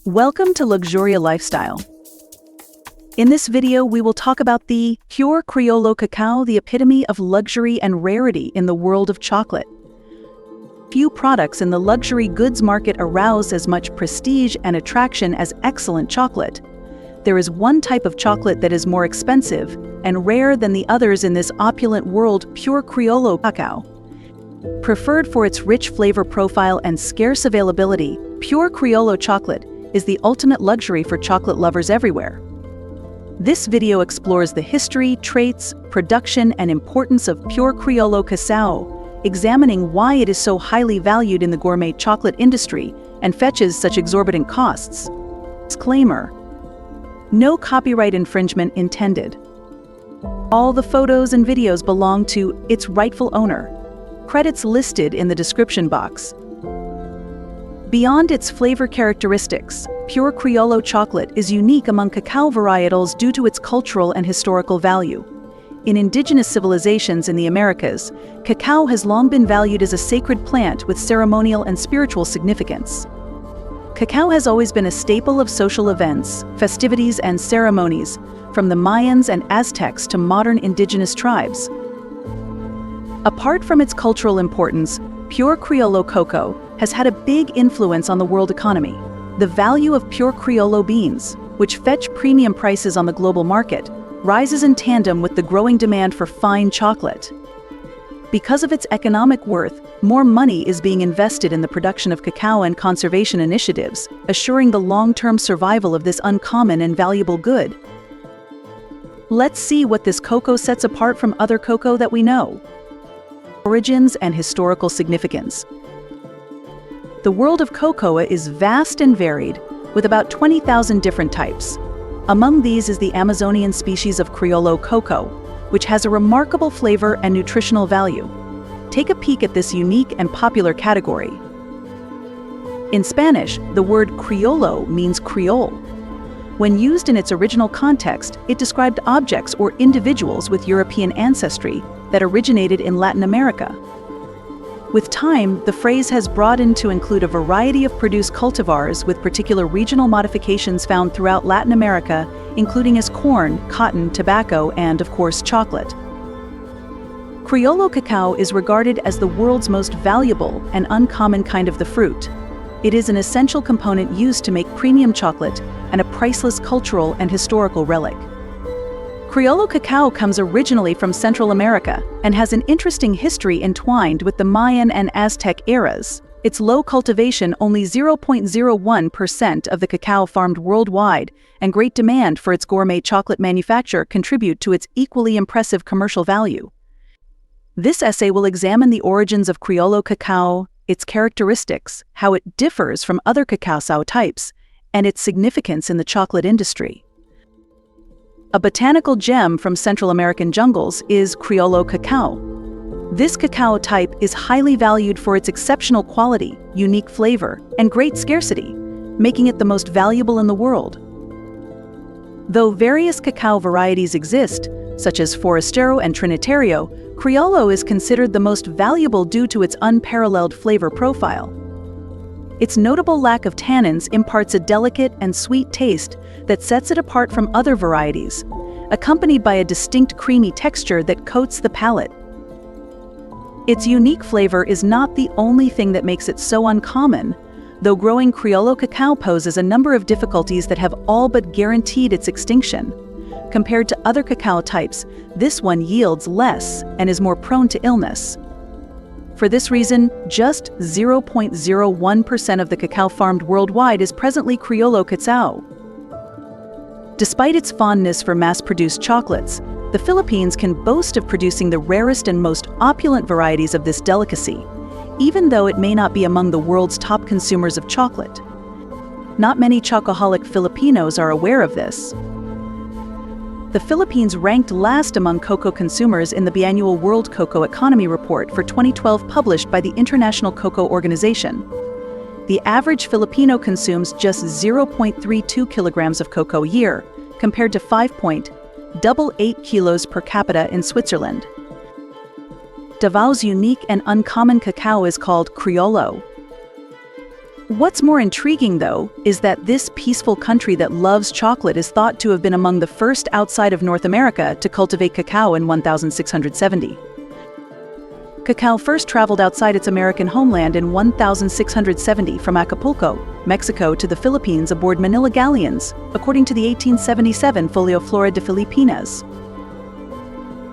Welcome to Luxuria Lifestyle. In this video, we will talk about the pure Criollo cacao, the epitome of luxury and rarity in the world of chocolate. Few products in the luxury goods market arouse as much prestige and attraction as excellent chocolate. There is one type of chocolate that is more expensive and rare than the others in this opulent world: pure Criollo cacao. Preferred for its rich flavor profile and scarce availability, pure Criollo chocolate is the ultimate luxury for chocolate lovers everywhere. This video explores the history, traits, production, and importance of pure Criollo cacao, examining why it is so highly valued in the gourmet chocolate industry and fetches such exorbitant costs. Disclaimer: no copyright infringement intended. All the photos and videos belong to its rightful owner. Credits listed in the description box. Beyond its flavor characteristics, pure Criollo chocolate is unique among cacao varietals due to its cultural and historical value. In indigenous civilizations in the Americas, cacao has long been valued as a sacred plant with ceremonial and spiritual significance. Cacao has always been a staple of social events, festivities, and ceremonies, from the Mayans and Aztecs to modern indigenous tribes. Apart from its cultural importance, pure Criollo cocoa has had a big influence on the world economy. The value of pure Criollo beans, which fetch premium prices on the global market, rises in tandem with the growing demand for fine chocolate. Because of its economic worth, more money is being invested in the production of cacao and conservation initiatives, assuring the long-term survival of this uncommon and valuable good. Let's see what this cocoa sets apart from other cocoa that we know. Origins and historical significance. The world of cocoa is vast and varied, with about 20,000 different types. Among these is the Amazonian species of Criollo cocoa, which has a remarkable flavor and nutritional value. Take a peek at this unique and popular category. In Spanish, the word Criollo means Creole. When used in its original context, it described objects or individuals with European ancestry that originated in Latin America. With time, the phrase has broadened to include a variety of produced cultivars with particular regional modifications found throughout Latin America, including as corn, cotton, tobacco, and, of course, chocolate. Criollo cacao is regarded as the world's most valuable and uncommon kind of the fruit. It is an essential component used to make premium chocolate and a priceless cultural and historical relic. Criollo cacao comes originally from Central America and has an interesting history entwined with the Mayan and Aztec eras. Its low cultivation, only 0.01% of the cacao farmed worldwide, and great demand for its gourmet chocolate manufacture contribute to its equally impressive commercial value. This essay will examine the origins of Criollo cacao, its characteristics, how it differs from other cacao types, and its significance in the chocolate industry. A botanical gem from Central American jungles is Criollo cacao. This cacao type is highly valued for its exceptional quality, unique flavor, and great scarcity, making it the most valuable in the world. Though various cacao varieties exist, such as Forastero and Trinitario, Criollo is considered the most valuable due to its unparalleled flavor profile. Its notable lack of tannins imparts a delicate and sweet taste that sets it apart from other varieties, accompanied by a distinct creamy texture that coats the palate. Its unique flavor is not the only thing that makes it so uncommon, though growing Criollo cacao poses a number of difficulties that have all but guaranteed its extinction. Compared to other cacao types, this one yields less and is more prone to illness. For this reason, just 0.01% of the cacao farmed worldwide is presently Criollo cacao. Despite its fondness for mass-produced chocolates, the Philippines can boast of producing the rarest and most opulent varieties of this delicacy, even though it may not be among the world's top consumers of chocolate. Not many chocoholic Filipinos are aware of this. The Philippines ranked last among cocoa consumers in the biannual World Cocoa Economy Report for 2012 published by the International Cocoa Organization. The average Filipino consumes just 0.32 kilograms of cocoa a year, compared to 5.88 kilos per capita in Switzerland. Davao's unique and uncommon cacao is called Criollo. What's more intriguing, though, is that this peaceful country that loves chocolate is thought to have been among the first outside of North America to cultivate cacao in 1670. Cacao first traveled outside its American homeland in 1670 from Acapulco, Mexico to the Philippines aboard Manila galleons, according to the 1877 Folio Flora de Filipinas.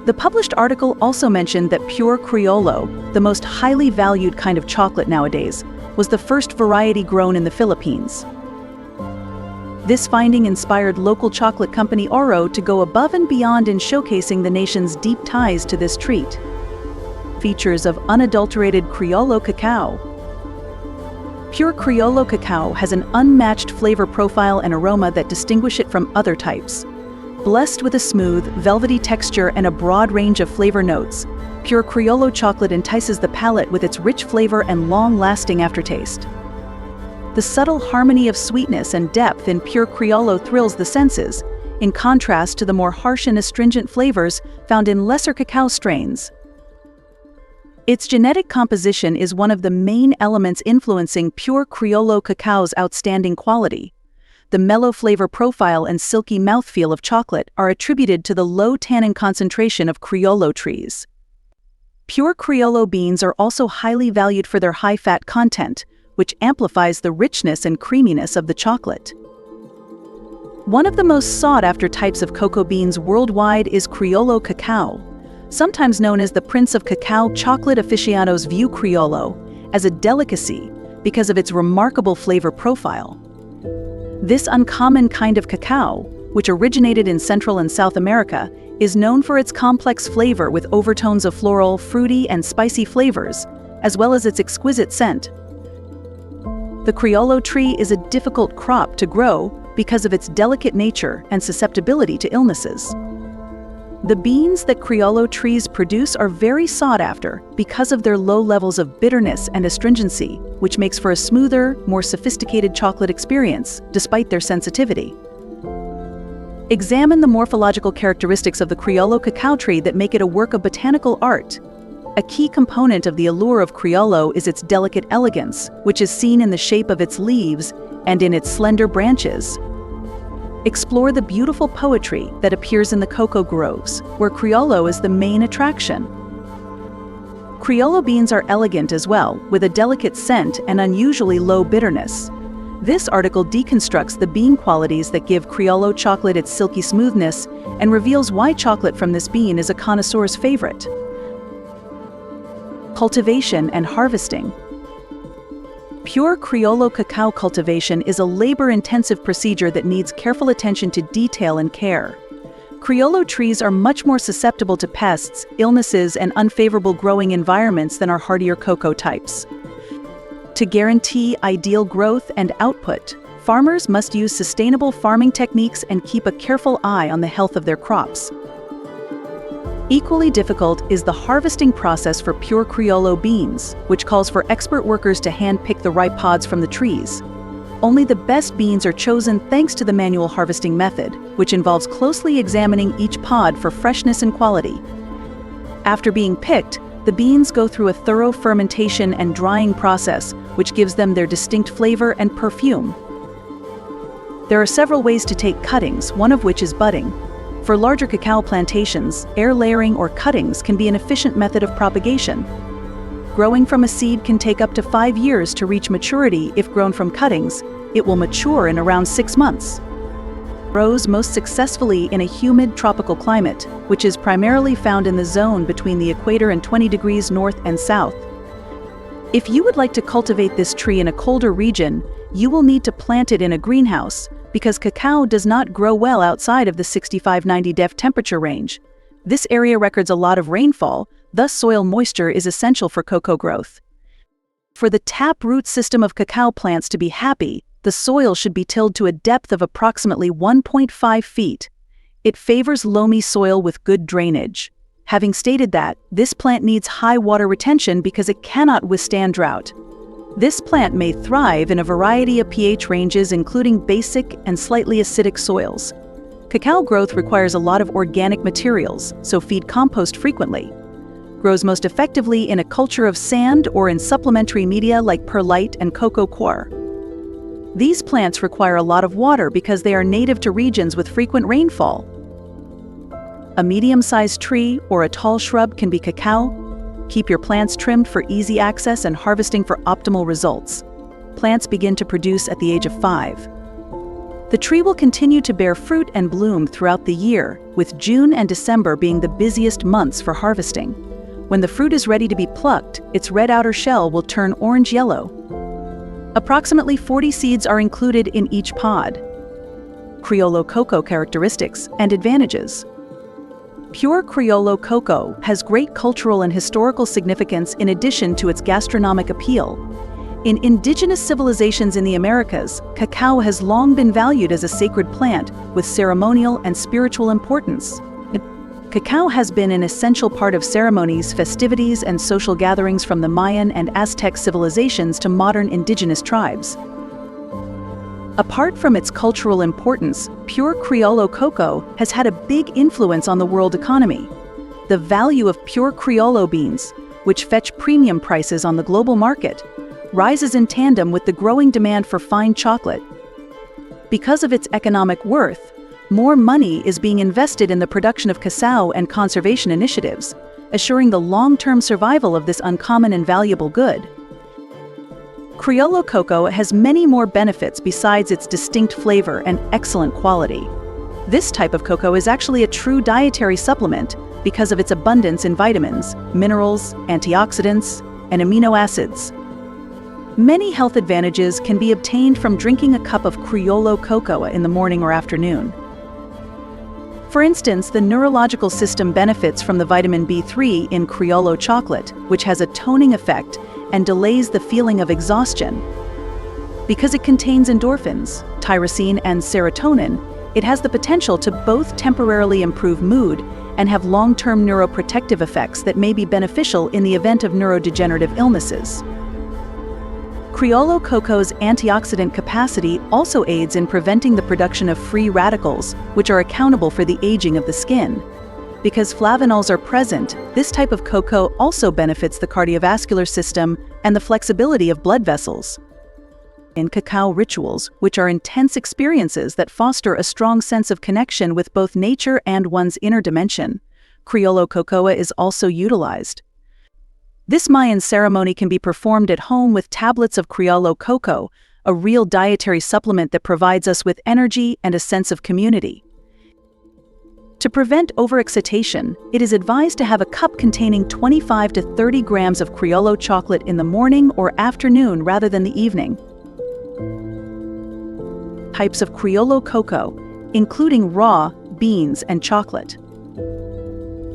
The published article also mentioned that pure Criollo, the most highly valued kind of chocolate nowadays, was the first variety grown in the Philippines. This finding inspired local chocolate company Oro to go above and beyond in showcasing the nation's deep ties to this treat. Features of unadulterated Criollo cacao. Pure Criollo cacao has an unmatched flavor profile and aroma that distinguish it from other types. Blessed with a smooth, velvety texture and a broad range of flavor notes, pure Criollo chocolate entices the palate with its rich flavor and long-lasting aftertaste. The subtle harmony of sweetness and depth in pure Criollo thrills the senses, in contrast to the more harsh and astringent flavors found in lesser cacao strains. Its genetic composition is one of the main elements influencing pure Criollo cacao's outstanding quality. The mellow flavor profile and silky mouthfeel of chocolate are attributed to the low tannin concentration of Criollo trees. Pure Criollo beans are also highly valued for their high-fat content, which amplifies the richness and creaminess of the chocolate. One of the most sought-after types of cocoa beans worldwide is Criollo cacao. Sometimes known as the Prince of Cacao, chocolate aficionados view Criollo as a delicacy because of its remarkable flavor profile. This uncommon kind of cacao, which originated in Central and South America, is known for its complex flavor with overtones of floral, fruity, and spicy flavors, as well as its exquisite scent. The Criollo tree is a difficult crop to grow because of its delicate nature and susceptibility to illnesses. The beans that Criollo trees produce are very sought after because of their low levels of bitterness and astringency, which makes for a smoother, more sophisticated chocolate experience, despite their sensitivity. Examine the morphological characteristics of the Criollo cacao tree that make it a work of botanical art. A key component of the allure of Criollo is its delicate elegance, which is seen in the shape of its leaves and in its slender branches. Explore the beautiful poetry that appears in the cocoa groves, where Criollo is the main attraction. Criollo beans are elegant as well, with a delicate scent and unusually low bitterness. This article deconstructs the bean qualities that give Criollo chocolate its silky smoothness and reveals why chocolate from this bean is a connoisseur's favorite. Cultivation and harvesting. Pure Criollo cacao cultivation is a labor-intensive procedure that needs careful attention to detail and care. Criollo trees are much more susceptible to pests, illnesses, and unfavorable growing environments than our hardier cocoa types. To guarantee ideal growth and output, farmers must use sustainable farming techniques and keep a careful eye on the health of their crops. Equally difficult is the harvesting process for pure Criollo beans, which calls for expert workers to hand-pick the ripe pods from the trees. Only the best beans are chosen thanks to the manual harvesting method, which involves closely examining each pod for freshness and quality. After being picked, the beans go through a thorough fermentation and drying process, which gives them their distinct flavor and perfume. There are several ways to take cuttings, one of which is budding. For larger cacao plantations, air layering or cuttings can be an efficient method of propagation. Growing from a seed can take up to 5 years to reach maturity. If grown from cuttings, it will mature in around 6 months. Grows most successfully in a humid tropical climate, which is primarily found in the zone between the equator and 20 degrees north and south. If you would like to cultivate this tree in a colder region, you will need to plant it in a greenhouse, because cacao does not grow well outside of the 65-90 degrees temperature range. This area records a lot of rainfall, thus soil moisture is essential for cocoa growth. For the tap-root system of cacao plants to be happy, the soil should be tilled to a depth of approximately 1.5 feet. It favors loamy soil with good drainage. Having stated that, this plant needs high water retention because it cannot withstand drought. This plant may thrive in a variety of pH ranges, including basic and slightly acidic soils. Cacao growth requires a lot of organic materials, so feed compost frequently. Grows most effectively in a culture of sand or in supplementary media like perlite and cocoa coir. These plants require a lot of water because they are native to regions with frequent rainfall. A medium-sized tree or a tall shrub can be cacao. Keep your plants trimmed for easy access and harvesting for optimal results. Plants begin to produce at the age of 5. The tree will continue to bear fruit and bloom throughout the year, with June and December being the busiest months for harvesting. When the fruit is ready to be plucked, its red outer shell will turn orange-yellow. Approximately 40 seeds are included in each pod. Criollo cocoa characteristics and advantages. Pure Criollo cocoa has great cultural and historical significance in addition to its gastronomic appeal. In indigenous civilizations in the Americas, cacao has long been valued as a sacred plant with ceremonial and spiritual importance. Cacao has been an essential part of ceremonies, festivities, and social gatherings from the Mayan and Aztec civilizations to modern indigenous tribes. Apart from its cultural importance, pure Criollo cocoa has had a big influence on the world economy. The value of pure Criollo beans, which fetch premium prices on the global market, rises in tandem with the growing demand for fine chocolate. Because of its economic worth, more money is being invested in the production of cacao and conservation initiatives, assuring the long-term survival of this uncommon and valuable good. Criollo cocoa has many more benefits besides its distinct flavor and excellent quality. This type of cocoa is actually a true dietary supplement because of its abundance in vitamins, minerals, antioxidants, and amino acids. Many health advantages can be obtained from drinking a cup of Criollo cocoa in the morning or afternoon. For instance, the neurological system benefits from the vitamin B3 in Criollo chocolate, which has a toning effect and delays the feeling of exhaustion. Because it contains endorphins, tyrosine, and serotonin, it has the potential to both temporarily improve mood and have long-term neuroprotective effects that may be beneficial in the event of neurodegenerative illnesses. Criollo cocoa's antioxidant capacity also aids in preventing the production of free radicals, which are accountable for the aging of the skin. Because flavonols are present, this type of cocoa also benefits the cardiovascular system and the flexibility of blood vessels. In cacao rituals, which are intense experiences that foster a strong sense of connection with both nature and one's inner dimension, Criollo cocoa is also utilized. This Mayan ceremony can be performed at home with tablets of Criollo cocoa, a real dietary supplement that provides us with energy and a sense of community. To prevent overexcitation, it is advised to have a cup containing 25 to 30 grams of Criollo chocolate in the morning or afternoon rather than the evening. Types of Criollo cocoa, including raw, beans, and chocolate.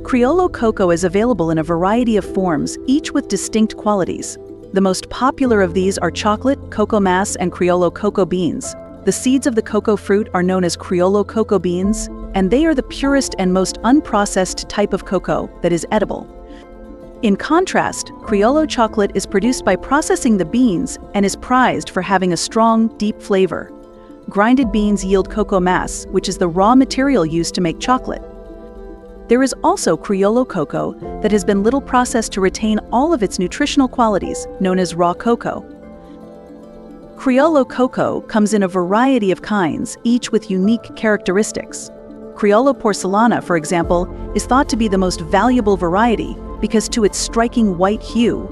Criollo cocoa is available in a variety of forms, each with distinct qualities. The most popular of these are chocolate, cocoa mass, and Criollo cocoa beans. The seeds of the cocoa fruit are known as Criollo cocoa beans, and they are the purest and most unprocessed type of cocoa that is edible. In contrast, Criollo chocolate is produced by processing the beans and is prized for having a strong, deep flavor. Grinded beans yield cocoa mass, which is the raw material used to make chocolate. There is also Criollo cocoa that has been little processed to retain all of its nutritional qualities, known as raw cocoa. Criollo cocoa comes in a variety of kinds, each with unique characteristics. Criollo porcelana, for example, is thought to be the most valuable variety because to its striking white hue.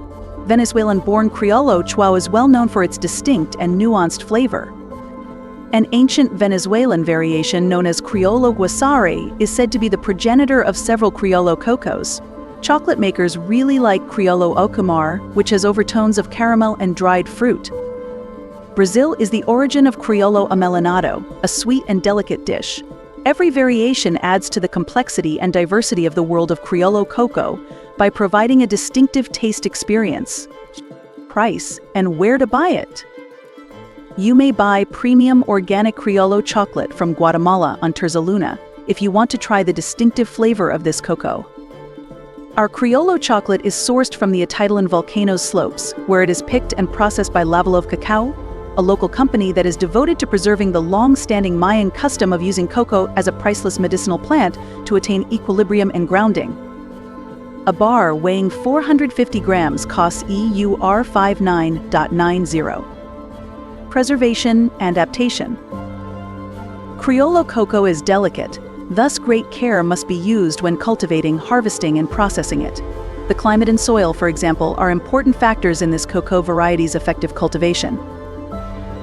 Venezuelan-born Criollo Chuao is well known for its distinct and nuanced flavor. An ancient Venezuelan variation known as Criollo Guasare is said to be the progenitor of several Criollo cocos. Chocolate makers really like Criollo Ocumar, which has overtones of caramel and dried fruit. Brazil is the origin of Criollo amelinado, a sweet and delicate dish. Every variation adds to the complexity and diversity of the world of Criollo cocoa by providing a distinctive taste experience. Price and where to buy it. You may buy premium organic Criollo chocolate from Guatemala on Terzaluna if you want to try the distinctive flavor of this cocoa. Our Criollo chocolate is sourced from the Atitlan volcano's slopes, where it is picked and processed by Lavalov Cacao, a local company that is devoted to preserving the long-standing Mayan custom of using cocoa as a priceless medicinal plant to attain equilibrium and grounding. A bar weighing 450 grams costs EUR 59.90. preservation, and adaptation. Criollo cocoa is delicate, thus great care must be used when cultivating, harvesting, and processing it. The climate and soil, for example, are important factors in this cocoa variety's effective cultivation.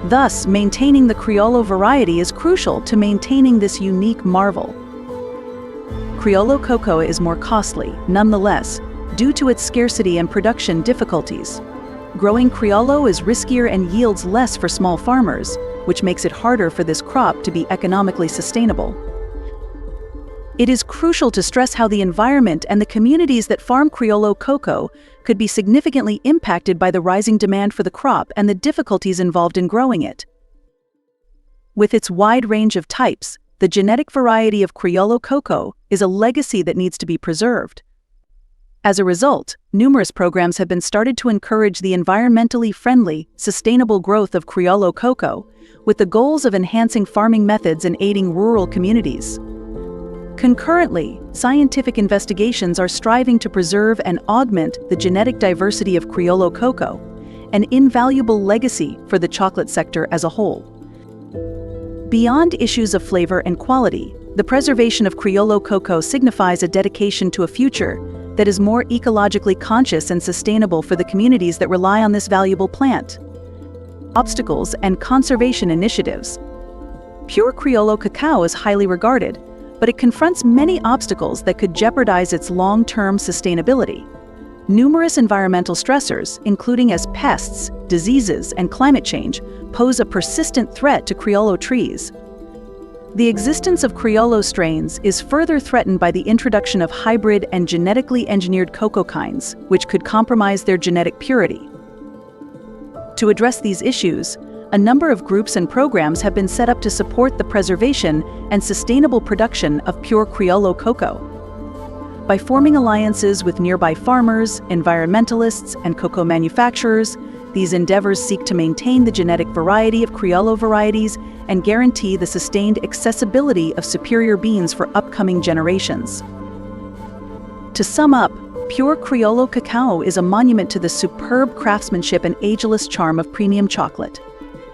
Thus, maintaining the Criollo variety is crucial to maintaining this unique marvel. Criollo cocoa is more costly, nonetheless, due to its scarcity and production difficulties. Growing Criollo is riskier and yields less for small farmers, which makes it harder for this crop to be economically sustainable. It is crucial to stress how the environment and the communities that farm Criollo cocoa could be significantly impacted by the rising demand for the crop and the difficulties involved in growing it. With its wide range of types, the genetic variety of Criollo cocoa is a legacy that needs to be preserved. As a result, numerous programs have been started to encourage the environmentally friendly, sustainable growth of Criollo cocoa, with the goals of enhancing farming methods and aiding rural communities. Concurrently, scientific investigations are striving to preserve and augment the genetic diversity of Criollo cocoa, an invaluable legacy for the chocolate sector as a whole. Beyond issues of flavor and quality, the preservation of Criollo cocoa signifies a dedication to a future that is more ecologically conscious and sustainable for the communities that rely on this valuable plant. Obstacles and conservation initiatives. Pure Criollo cacao is highly regarded, but it confronts many obstacles that could jeopardize its long-term sustainability. Numerous environmental stressors, including as pests, diseases, and climate change, pose a persistent threat to Criollo trees. The existence of Criollo strains is further threatened by the introduction of hybrid and genetically engineered cocoa kinds, which could compromise their genetic purity. To address these issues, a number of groups and programs have been set up to support the preservation and sustainable production of pure Criollo cocoa. By forming alliances with nearby farmers, environmentalists, and cocoa manufacturers, these endeavors seek to maintain the genetic variety of Criollo varieties and guarantee the sustained accessibility of superior beans for upcoming generations. To sum up, pure Criollo cacao is a monument to the superb craftsmanship and ageless charm of premium chocolate.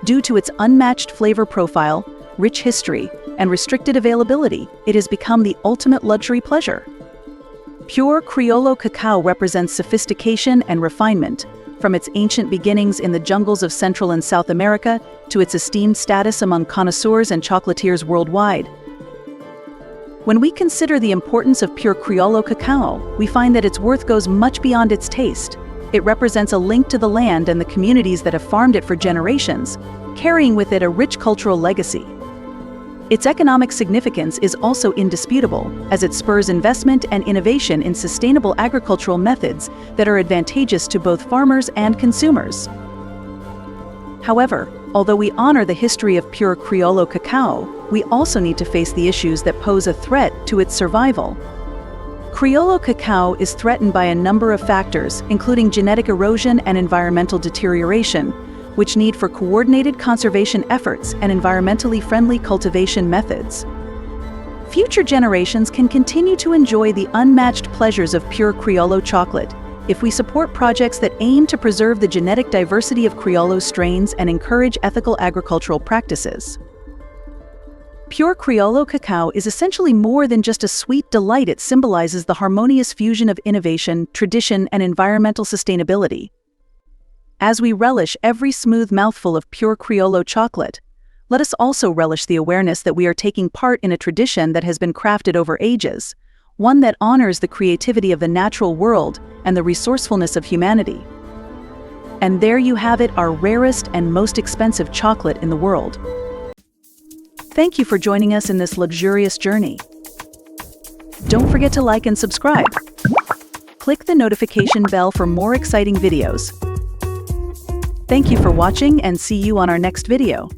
Due to its unmatched flavor profile, rich history, and restricted availability, it has become the ultimate luxury pleasure. Pure Criollo cacao represents sophistication and refinement, from its ancient beginnings in the jungles of Central and South America to its esteemed status among connoisseurs and chocolatiers worldwide. When we consider the importance of pure Criollo cacao, we find that its worth goes much beyond its taste. It represents a link to the land and the communities that have farmed it for generations, carrying with it a rich cultural legacy. Its economic significance is also indisputable, as it spurs investment and innovation in sustainable agricultural methods that are advantageous to both farmers and consumers. However, although we honor the history of pure Criollo cacao, we also need to face the issues that pose a threat to its survival. Criollo cacao is threatened by a number of factors, including genetic erosion and environmental deterioration, which need for coordinated conservation efforts and environmentally friendly cultivation methods. Future generations can continue to enjoy the unmatched pleasures of pure Criollo chocolate if we support projects that aim to preserve the genetic diversity of Criollo strains and encourage ethical agricultural practices. Pure Criollo cacao is essentially more than just a sweet delight. It symbolizes the harmonious fusion of innovation, tradition, and environmental sustainability. As we relish every smooth mouthful of pure Criollo chocolate, let us also relish the awareness that we are taking part in a tradition that has been crafted over ages, one that honors the creativity of the natural world and the resourcefulness of humanity. And there you have it, our rarest and most expensive chocolate in the world. Thank you for joining us in this luxurious journey. Don't forget to like and subscribe. Click the notification bell for more exciting videos. Thank you for watching and see you on our next video.